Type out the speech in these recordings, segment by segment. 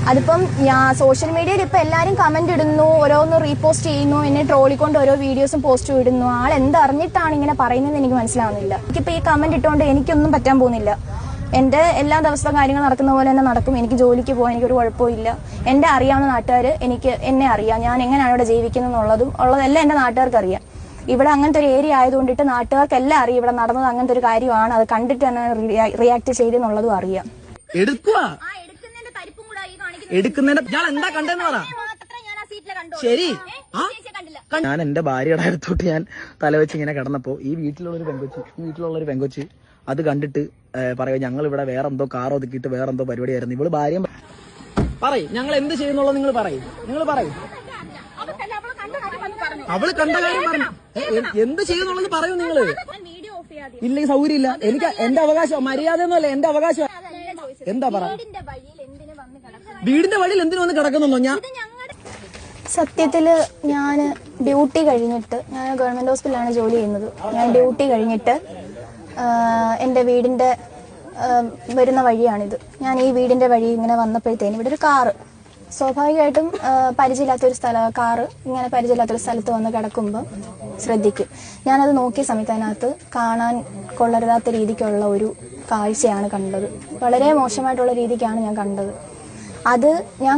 അതിപ്പം ഞാൻ സോഷ്യൽ മീഡിയയിൽ ഇപ്പം എല്ലാവരും കമന്റ് ഇടുന്നു, ഓരോന്ന് റീപോസ്റ്റ് ചെയ്യുന്നു, എന്നെ ട്രോളിക്കൊണ്ട് ഓരോ വീഡിയോസും പോസ്റ്റും ഇടുന്നു. ആൾ എന്തറിഞ്ഞിട്ടാണ് ഇങ്ങനെ പറയുന്നത് എനിക്ക് മനസ്സിലാവുന്നില്ല. എനിക്കിപ്പോൾ ഈ കമന്റ് ഇട്ടുകൊണ്ട് എനിക്കൊന്നും പറ്റാൻ പോകുന്നില്ല. എൻ്റെ എല്ലാ ദിവസവും കാര്യങ്ങൾ നടക്കുന്ന പോലെ തന്നെ നടക്കും. എനിക്ക് ജോലിക്ക് പോകാൻ എനിക്കൊരു കുഴപ്പമില്ല. എൻ്റെ അറിയാവുന്ന നാട്ടുകാർ എന്നെ അറിയാം, ഞാൻ എങ്ങനെയാണ് ഇവിടെ ജീവിക്കുന്നത് ഉള്ളതെല്ലാം എൻ്റെ നാട്ടുകാർക്ക് അറിയാം. ഇവിടെ അങ്ങനത്തെ ഒരു ഏരിയ ആയതുകൊണ്ടിട്ട് നാട്ടുകാർക്കെല്ലാം അറിയാം ഇവിടെ നടന്നത് അങ്ങനത്തെ ഒരു കാര്യമാണ്. അത് കണ്ടിട്ട് തന്നെ റിയാക്ട് ചെയ്തെന്നുള്ളതും അറിയാം. എന്താ കണ്ടെന്ന് പറ. ശരി, ഞാൻ എന്റെ ഭാര്യയുടെ അടുത്തോട്ട് ഞാൻ തലവെച്ച് ഇങ്ങനെ കിടന്നപ്പോ ഈ വീട്ടിലുള്ളൊരു പെങ്കൊച്ച് അത് കണ്ടിട്ട് പറയുക ഞങ്ങൾ ഇവിടെ വേറെന്തോ കാർ ഒതുക്കിയിട്ട് വേറെന്തോ പരിപാടിയായിരുന്നു. ഇവള് ഭാര്യ പറയും ഞങ്ങൾ എന്ത് ചെയ്യുന്നുള്ളത് നിങ്ങൾ പറയും. അവള് കണ്ട കാര്യം പറഞ്ഞു എന്ത് ചെയ്യുന്നുള്ളത് പറയൂ നിങ്ങള്. ഇല്ലെങ്കിൽ സൗകര്യം ഇല്ല. എനിക്ക് എന്റെ അവകാശം മര്യാദ ഒന്നുമല്ല, എന്റെ അവകാശം. എന്താ പറ, വീടിന്റെ വഴിയിൽ എന്തിനു വന്ന് കിടക്കുന്നുണ്ടോ? ഞാൻ സത്യത്തില് ഞാൻ ഡ്യൂട്ടി കഴിഞ്ഞിട്ട്, ഞാൻ ഗവൺമെന്റ് ഹോസ്പിറ്റലിലാണ് ജോലി ചെയ്യുന്നത്. ഞാൻ ഡ്യൂട്ടി കഴിഞ്ഞിട്ട് എൻ്റെ വീടിന്റെ വരുന്ന വഴിയാണിത്. ഞാൻ ഈ വീടിന്റെ വഴി ഇങ്ങനെ വന്നപ്പോഴത്തേനും ഇവിടെ ഒരു കാറ് സ്വാഭാവികമായിട്ടും പരിചയമില്ലാത്തൊരു കാറ് ഇങ്ങനെ പരിചയമില്ലാത്തൊരു സ്ഥലത്ത് വന്ന് കിടക്കുമ്പോൾ ശ്രദ്ധിക്കും. ഞാനത് നോക്കിയ സമയത്ത് അതിനകത്ത് കാണാൻ കൊള്ളരുതാത്ത രീതിക്കുള്ള ഒരു കാഴ്ചയാണ് കണ്ടത്. വളരെ മോശമായിട്ടുള്ള രീതിക്കാണ് ഞാൻ കണ്ടത്. അത് ഞാൻ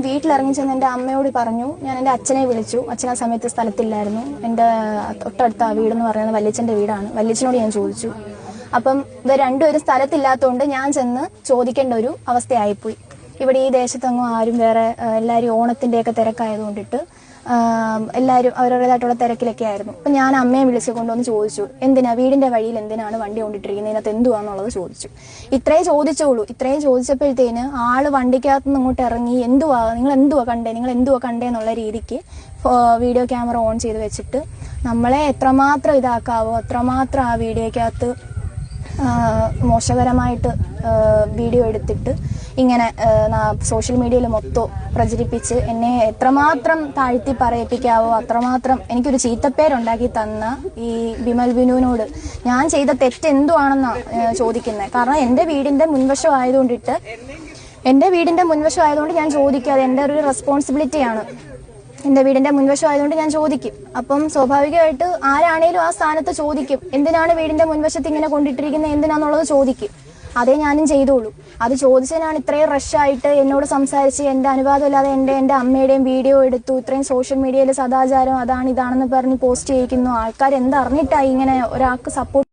വീട്ടിലിറങ്ങി ചെന്ന് എൻ്റെ അമ്മയോട് പറഞ്ഞു. ഞാൻ എൻ്റെ അച്ഛനെ വിളിച്ചു. അച്ഛൻ ആ സമയത്ത് സ്ഥലത്തില്ലായിരുന്നു. എൻ്റെ തൊട്ടടുത്ത വീടെന്ന് പറയുന്നത് വല്യച്ഛൻ്റെ വീടാണ്. വല്യച്ഛനോട് ഞാൻ ചോദിച്ചു. അപ്പം ഇവർ രണ്ടുപേരും സ്ഥലത്തില്ലാത്തതുകൊണ്ട് ഞാൻ ചെന്ന് ചോദിക്കേണ്ട ഒരു അവസ്ഥയായിപ്പോയി. ഇവിടെ ഈ ദേശത്തൊന്നും ആരും വേറെ എല്ലാവരും ഓണത്തിൻ്റെയൊക്കെ തിരക്കായതുകൊണ്ടിട്ട് എല്ലാവരും അവരുടേതായിട്ടുള്ള തിരക്കിലൊക്കെ ആയിരുന്നു. അപ്പം ഞാൻ അമ്മയെ വിളിച്ചു കൊണ്ടുവന്ന് ചോദിച്ചു, വീടിന്റെ വഴിയിൽ എന്തിനാണ് വണ്ടി കൊണ്ടിട്ടിരിക്കുന്നത്, ഇതിനകത്ത് എന്തുവാന്നുള്ളത് ചോദിച്ചു. ഇത്രയും ചോദിച്ചപ്പോഴത്തേന് ആള് വണ്ടിക്കകത്ത് നിന്ന് ഇങ്ങോട്ട് ഇറങ്ങി നിങ്ങൾ എന്തുവാ കണ്ടേ എന്നുള്ള രീതിക്ക് വീഡിയോ ക്യാമറ ഓൺ ചെയ്ത് വെച്ചിട്ട് നമ്മളെ എത്രമാത്രം ഇതാക്കാവോ അത്രമാത്രം ആ വീഡിയോക്കകത്ത് മോശകരമായിട്ട് വീഡിയോ എടുത്തിട്ട് ഇങ്ങനെ സോഷ്യൽ മീഡിയയിൽ മൊത്തം പ്രചരിപ്പിച്ച് എന്നെ എത്രമാത്രം താഴ്ത്തി പറയിപ്പിക്കാവോ അത്രമാത്രം എനിക്കൊരു ചീത്തപ്പേരുണ്ടാക്കി തന്ന ഈ ബിമൽ ബിനുവിനോട് ഞാൻ ചെയ്ത തെറ്റ് എന്തുവാണെന്നാണ് ചോദിക്കുന്നത്. കാരണം എൻ്റെ വീടിന്റെ മുൻവശം ആയതുകൊണ്ട് ഞാൻ ചോദിക്കും. അത് എൻ്റെ ഒരു റെസ്പോൺസിബിലിറ്റിയാണ്. എൻ്റെ വീടിന്റെ മുൻവശം ആയതുകൊണ്ട് ഞാൻ ചോദിക്കും. അപ്പം സ്വാഭാവികമായിട്ട് ആരാണേലും ആ സ്ഥാനത്ത് ചോദിക്കും, എന്തിനാണ് വീടിന്റെ മുൻവശത്ത് ഇങ്ങനെ കൊണ്ടിട്ടിരിക്കുന്നത് എന്തിനാന്നുള്ളത് ചോദിക്കും. അതേ ഞാനും ചെയ്തോളൂ. അത് ചോദിച്ചതിനാണ് ഇത്രയും റഷായിട്ട് എന്നോട് സംസാരിച്ച് എൻ്റെ അനുവാദം ഇല്ലാതെ എൻ്റെ അമ്മയുടെയും വീഡിയോ എടുത്തു. ഇത്രയും സോഷ്യൽ മീഡിയയിൽ സദാചാരം അതാണ് ഇതാണെന്ന് പറഞ്ഞ് പോസ്റ്റ് ചെയ്യിക്കുന്നു. ആൾക്കാർ എന്തറിഞ്ഞിട്ടായി ഇങ്ങനെ ഒരാൾക്ക് സപ്പോർട്ട്